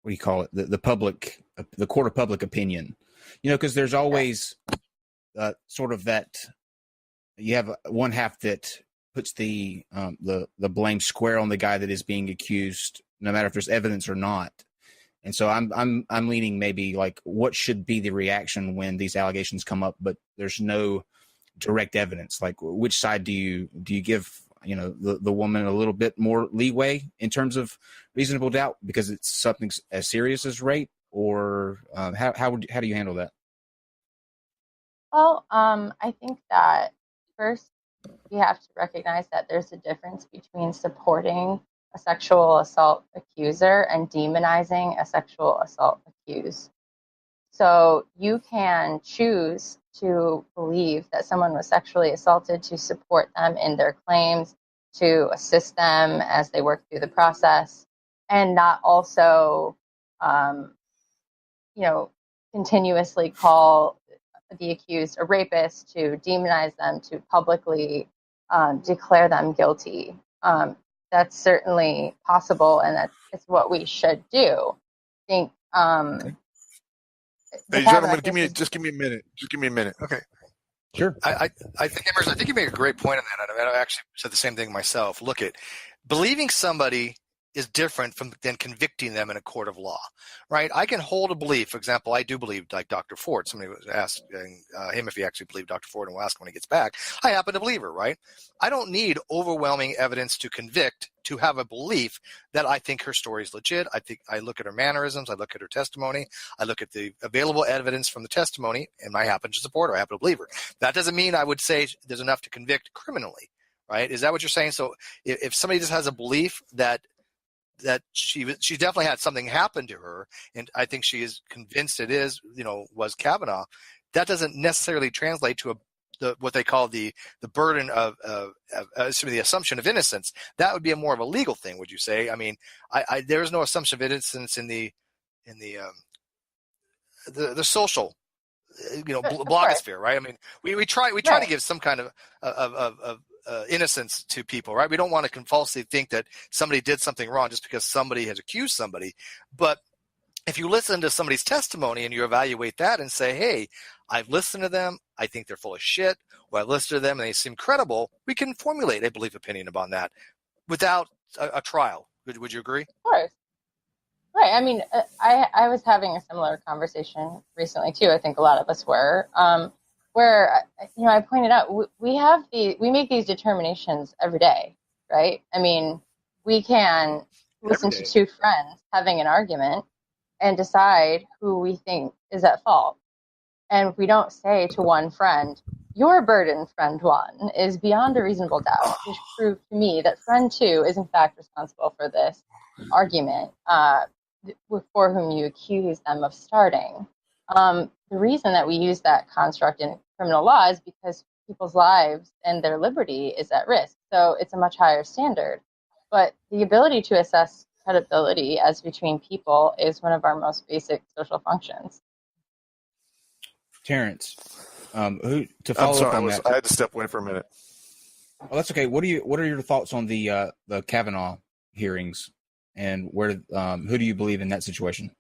what do you call it? The public, the court of public opinion, because there's always sort of that, you have one half that puts the blame square on the guy that is being accused, no matter if there's evidence or not. And so I'm leaning maybe like, what should be the reaction when these allegations come up, but there's no direct evidence? Like, which side do you give, the woman a little bit more leeway in terms of reasonable doubt because it's something as serious as rape, or how do you handle that? Well, I think that first we have to recognize that there's a difference between supporting a sexual assault accuser and demonizing a sexual assault accused. So you can choose to believe that someone was sexually assaulted, to support them in their claims, to assist them as they work through the process, and not also, continuously call the accused a rapist, to demonize them, to publicly declare them guilty. That's certainly possible, and it's what we should do. I think. Okay. Hey, gentlemen, give me a minute. Just give me a minute. Okay. Sure. I think, Emrazz, I think you make a great point on that. I actually said the same thing myself. Look, believing somebody is different than convicting them in a court of law, right? I can hold a belief. For example, I do believe, like Dr. Ford. Somebody was asking him if he actually believed Dr. Ford, and we'll ask him when he gets back. I happen to believe her, right? I don't need overwhelming evidence to convict to have a belief that I think her story is legit. I look at her mannerisms. I look at her testimony. I look at the available evidence from the testimony, and I happen to support her. I happen to believe her. That doesn't mean I would say there's enough to convict criminally, right? Is that what you're saying? So if somebody just has a belief that she definitely had something happen to her, and I think she is convinced it is, was Kavanaugh, that doesn't necessarily translate to what they call the burden of the assumption of innocence. That would be more of a legal thing, would you say? I mean, there is no assumption of innocence in the social, blogosphere, right? I mean, we try to give some kind of innocence to people, right? We don't want to falsely think that somebody did something wrong just because somebody has accused somebody. But if you listen to somebody's testimony and you evaluate that and say, hey, I've listened to them, I think they're full of shit, or I've listened to them and they seem credible, we can formulate a belief opinion upon that without a trial. Would you agree? Of course. Right. I mean, I was having a similar conversation recently too. I think a lot of us were, where, I pointed out we make these determinations every day, right? I mean, we can listen to two friends having an argument and decide who we think is at fault. And we don't say to one friend, your burden, friend one, is beyond a reasonable doubt, which proved to me that friend two is in fact responsible for this argument for whom you accuse them of starting. The reason that we use that construct in criminal law is because people's lives and their liberty is at risk. So it's a much higher standard. But the ability to assess credibility as between people is one of our most basic social functions. Terrance, to follow up on that. I had to step away for a minute. Oh, that's okay. What are your thoughts on the Kavanaugh hearings, and who do you believe in that situation?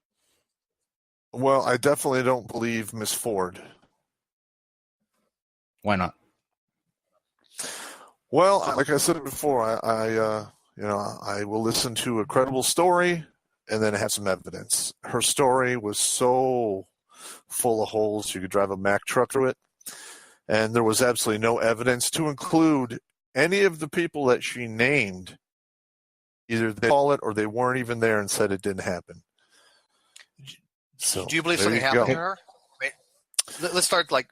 Well, I definitely don't believe Miss Ford. Why not? Well, like I said before, I will listen to a credible story and then have some evidence. Her story was so full of holes you could drive a Mack truck through it, and there was absolutely no evidence to include any of the people that she named. Either they call it or they weren't even there and said it didn't happen. So, do you believe something happened to her? Let's start not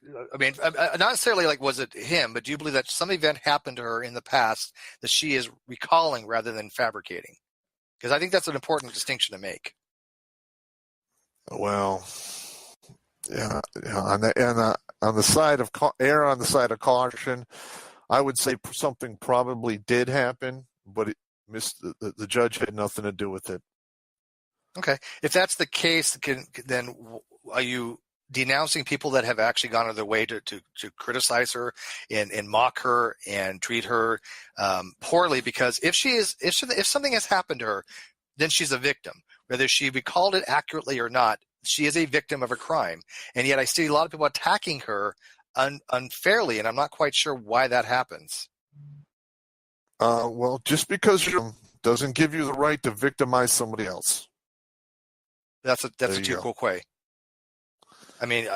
necessarily was it him, but do you believe that some event happened to her in the past that she is recalling rather than fabricating? Because I think that's an important distinction to make. Well, yeah, on the side of on the side of caution, I would say something probably did happen, but the judge had nothing to do with it. Okay, if that's the case, then are you denouncing people that have actually gone out of their way to criticize her and mock her and treat her poorly? Because if something has happened to her, then she's a victim. whether she recalled it accurately or not. She is a victim of a crime. And yet I see a lot of people attacking her unfairly, and I'm not quite sure why that happens. Well, just because you doesn't give you the right to victimize somebody else. That's a too cool quay. I mean,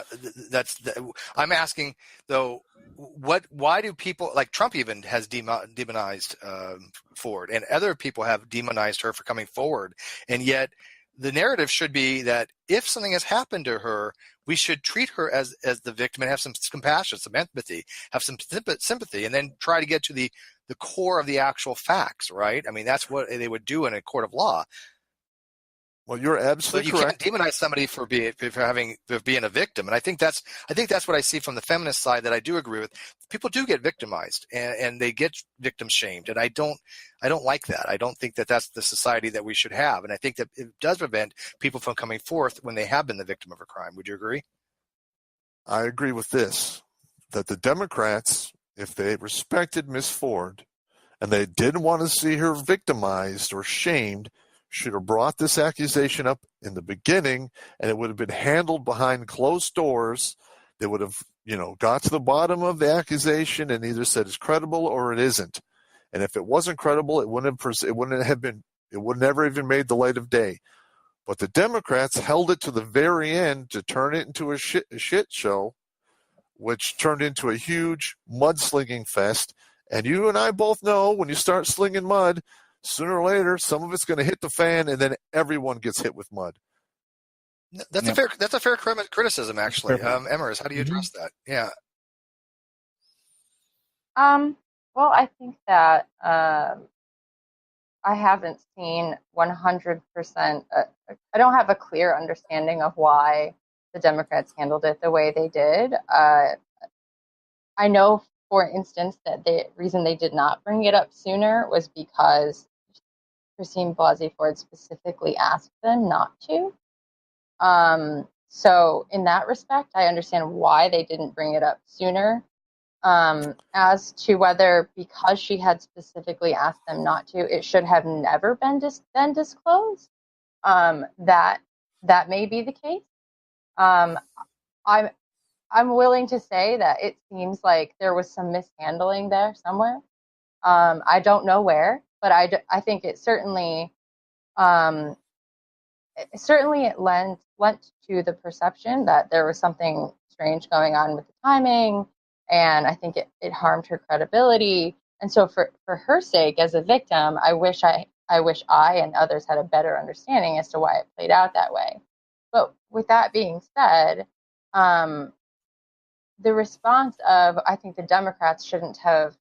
I'm asking though, why do people like Trump even has demonized Ford, and other people have demonized her for coming forward, and yet the narrative should be that if something has happened to her, we should treat her as the victim and have some compassion, some empathy, have some sympathy, and then try to get to the core of the actual facts, right? I mean, that's what they would do in a court of law. Well, you're absolutely correct. But you can't demonize somebody for being a victim, and I think that's what I see from the feminist side that I do agree with. People do get victimized, and they get victim shamed, and I don't like that. I don't think that that's the society that we should have, and I think that it does prevent people from coming forth when they have been the victim of a crime. Would you agree? I agree with this, that the Democrats, if they respected Miss Ford and they didn't want to see her victimized or shamed, should have brought this accusation up in the beginning, and it would have been handled behind closed doors. They would have, got to the bottom of the accusation and either said it's credible or it isn't. And if it wasn't credible, it would never even made the light of day. But the Democrats held it to the very end to turn it into a shit show, which turned into a huge mudslinging fest. And you and I both know when you start slinging mud, sooner or later, some of it's going to hit the fan, and then everyone gets hit with mud. That's a fair criticism, actually. Emrazz, how do you address that? Yeah. Well, I think that I haven't seen 100%. I don't have a clear understanding of why the Democrats handled it the way they did. I know, for instance, that the reason they did not bring it up sooner was because Christine Blasey Ford specifically asked them not to. So in that respect, I understand why they didn't bring it up sooner. As to whether because she had specifically asked them not to, it should have never been disclosed, that may be the case. I'm willing to say that it seems like there was some mishandling there somewhere. I don't know where, but I think it certainly it lent to the perception that there was something strange going on with the timing, and I think it harmed her credibility. And so for her sake as a victim, I wish I and others had a better understanding as to why it played out that way. But with that being said, the response of, I think the Democrats shouldn't have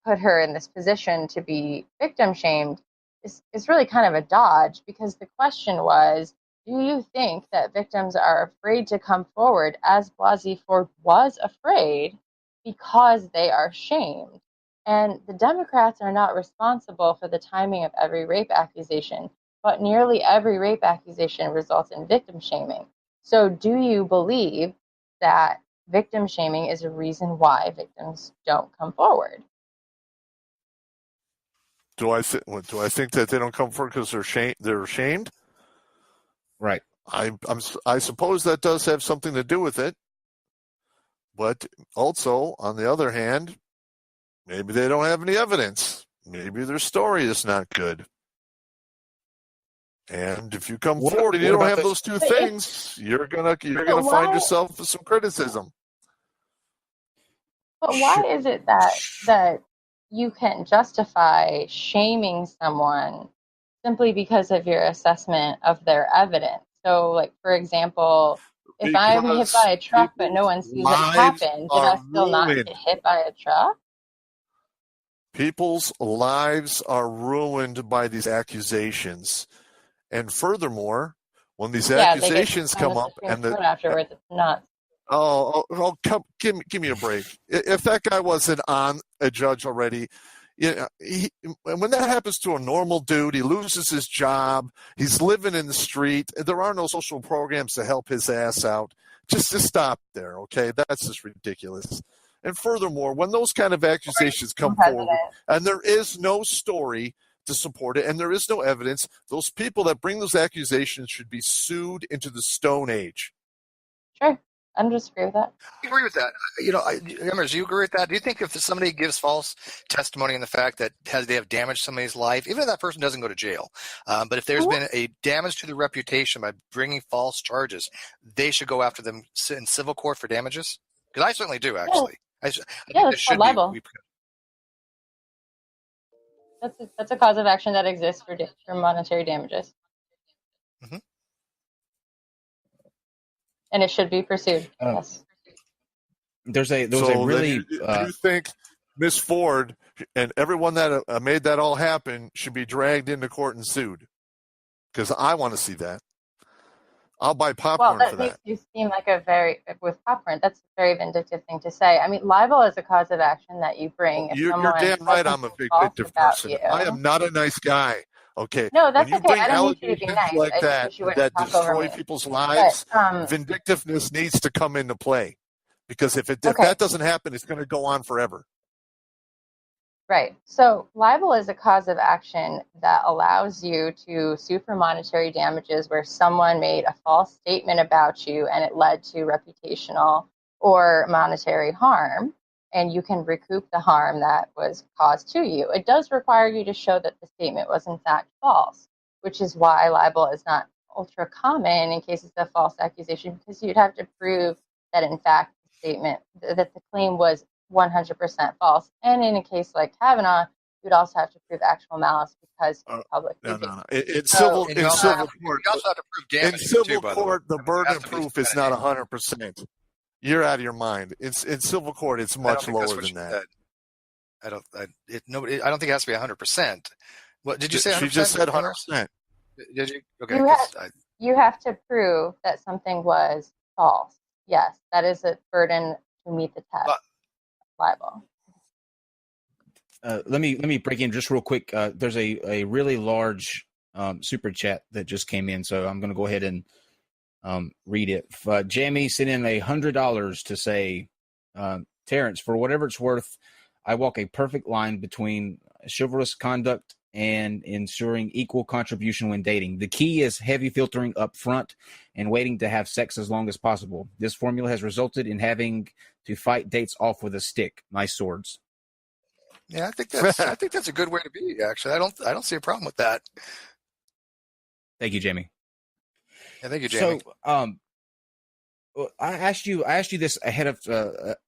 put her in this position to be victim shamed is really kind of a dodge, because the question was, do you think that victims are afraid to come forward, as Blasey Ford was afraid, because they are shamed? And the Democrats are not responsible for the timing of every rape accusation, but nearly every rape accusation results in victim shaming. So do you believe that victim shaming is a reason why victims don't come forward? Do I think that they don't come forward because they're ashamed? Right. I suppose that does have something to do with it. But also, on the other hand, maybe they don't have any evidence. Maybe their story is not good. And if you come forward and you don't have those two things, you're gonna find yourself with some criticism. But why is it that you can justify shaming someone simply because of your assessment of their evidence? So, like, for example, if I'm hit by a truck but no one sees it happen, did I still not get hit by a truck? People's lives are ruined by these accusations. And furthermore, when these accusations come up and afterwards, it's nuts. Give me a break. If that guy wasn't on a judge already, when that happens to a normal dude, he loses his job, he's living in the street, there are no social programs to help his ass out. Just stop there, okay? That's just ridiculous. And furthermore, when those kind of accusations come forward and there is no story to support it, and there is no evidence, those people that bring those accusations should be sued into the Stone Age. Sure. I don't disagree with that. I agree with that. Emrazz, do you agree with that? Do you think if somebody gives false testimony in the fact that they have damaged somebody's life, even if that person doesn't go to jail, but if there's been a damage to the reputation by bringing false charges, they should go after them in civil court for damages? Because I certainly do, actually. I think that's called libel. That's a cause of action that exists for monetary damages. Mm-hmm. And it should be pursued. Yes. There's a really. Do you think Miss Ford and everyone that made that all happen should be dragged into court and sued? Because I want to see that. I'll buy popcorn for that. Well, that makes you seem like with popcorn, that's a very vindictive thing to say. I mean, libel is a cause of action that you bring. You're damn right I'm a vindictive person. I am not a nice guy. Okay. No, that's when you okay. bring I don't need you to be allegations nice. like that destroy people's lives, vindictiveness needs to come into play. Because if that doesn't happen, it's going to go on forever. Right. So libel is a cause of action that allows you to sue for monetary damages where someone made a false statement about you and it led to reputational or monetary harm, and you can recoup the harm that was caused to you. It does require you to show that the statement was in fact false, which is why libel is not ultra common in cases of false accusation, because you'd have to prove that in fact statement that the claim was 100% false. And in a case like Kavanaugh, you'd also have to prove actual malice because public. No. In civil court, you also have to prove damage. In civil court, the burden of proof is not 100%. You're out of your mind. In civil court, it's much lower than that. I don't think it has to be 100%. What did you say? 100%? She just said 100%. Did you? Okay. You have to prove that something was false. Yes, that is a burden to meet the test. Libel. Let me break in just real quick. There's a really large super chat that just came in, so I'm going to go ahead and read it. Jamie sent in $100 to say, Terrance, for whatever it's worth, I walk a perfect line between chivalrous conduct and ensuring equal contribution when dating. The key is heavy filtering up front and waiting to have sex as long as possible. This formula has resulted in having to fight dates off with a stick. Nice swords. Yeah, I think that's a good way to be. Actually, I don't see a problem with that. Thank you, Jamie. Yeah, thank you, Jamie. So, I asked you this ahead of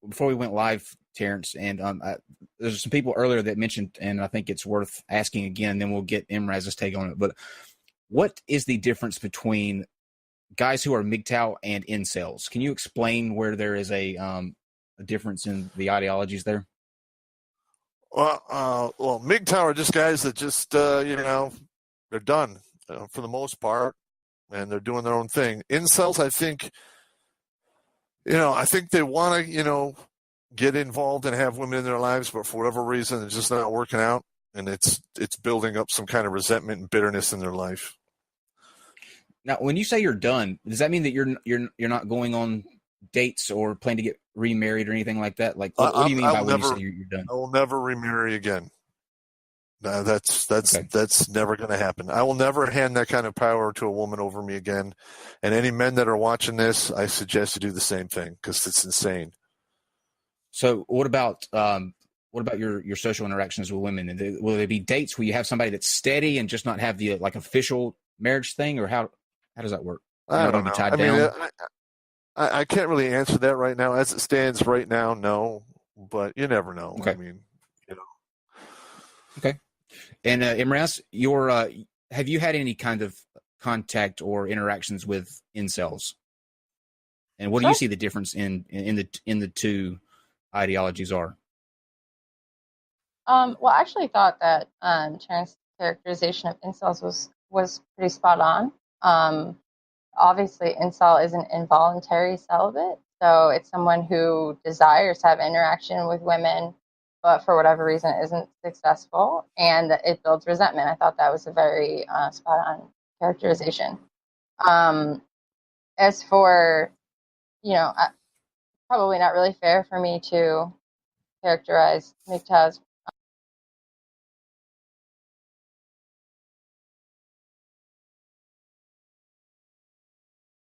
before we went live, Terrance, and there's some people earlier that mentioned, and I think it's worth asking again. Then we'll get Emrazz's take on it. But what is the difference between guys who are MGTOW and incels? Can you explain where there is a difference in the ideologies there? Well, MGTOW are just guys that just they're done for the most part, and they're doing their own thing. Incels, I think they want to get involved and have women in their lives, but for whatever reason, it's just not working out, and it's building up some kind of resentment and bitterness in their life. Now, when you say you're done, does that mean that you're not going on dates or plan to get remarried or anything like that? Like, what do you mean by when you say you're done? I will never remarry again. No, that's never going to happen. I will never hand that kind of power to a woman over me again. And any men that are watching this, I suggest you do the same thing because it's insane. So what about your social interactions with women? Will there be dates where you have somebody that's steady and just not have the official marriage thing, or how does that work? I don't know. I can't really answer that right now. As it stands right now, no. But you never know. Okay. I mean, Okay. And Emrazz, have you had any kind of contact or interactions with incels? And what do you see the difference in the two ideologies are? Well, I actually thought that Terrance's characterization of incels was pretty spot on. Obviously, incel is an involuntary celibate, so it's someone who desires to have interaction with women, but for whatever reason isn't successful, and it builds resentment. I thought that was a very spot-on characterization. As for, probably not really fair for me to characterize MGTOWs